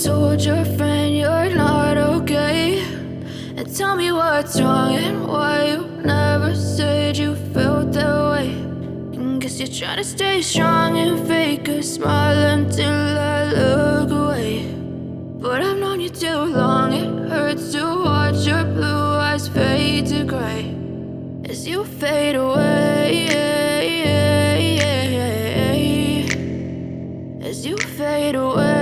told your friend you're not okay, and tell me what's wrong and why you never said you felt that way. And guess you're trying to stay strong and fake a smile until I look away. But I've known you too long, it hurts to watch your blue eyes fade to gray as you fade away, as you fade away.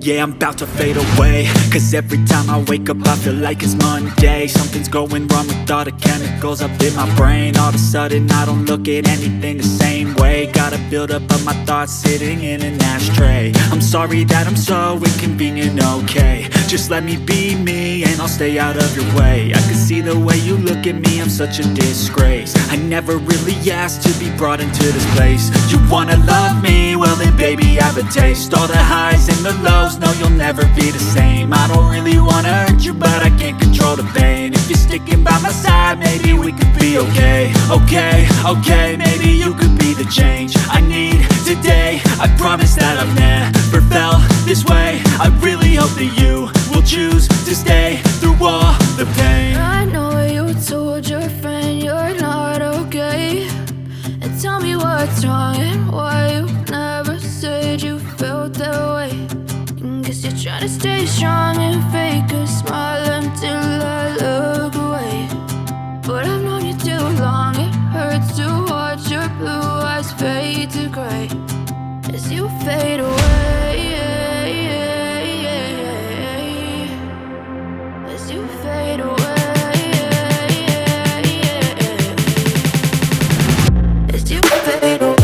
Yeah, I'm about to fade away, cause every time I wake up I feel like it's Monday. Something's going wrong with all the chemicals up in my brain. All of a sudden I don't look at anything the same way. Gotta build up of my thoughts sitting in an ashtray. I'm sorry that I'm so inconvenient, okay. Just let me be me and I'll stay out of your way. I can see the way you look at me, I'm such a disgrace. I never really asked to be brought into this place. You wanna love me? Well then baby have a taste. All the highs and the lows, no you'll never be the same. I don't really wanna hurt you but I can't control the pain. If you're sticking by my side maybe we could be okay. Okay, maybe you could be the change I need today. I promise that I've never felt this way. I really hope that you will choose to stay through all the pain. I know you told your friend you're not okay, and tell me what's wrong and why you never said you felt that way. And guess you're trying to stay strong and fake a smile until I look away. But I've known you too long, it hurts to watch your blue eyes fade to gray as you fade away, as you fade away, as you fade away.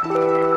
you.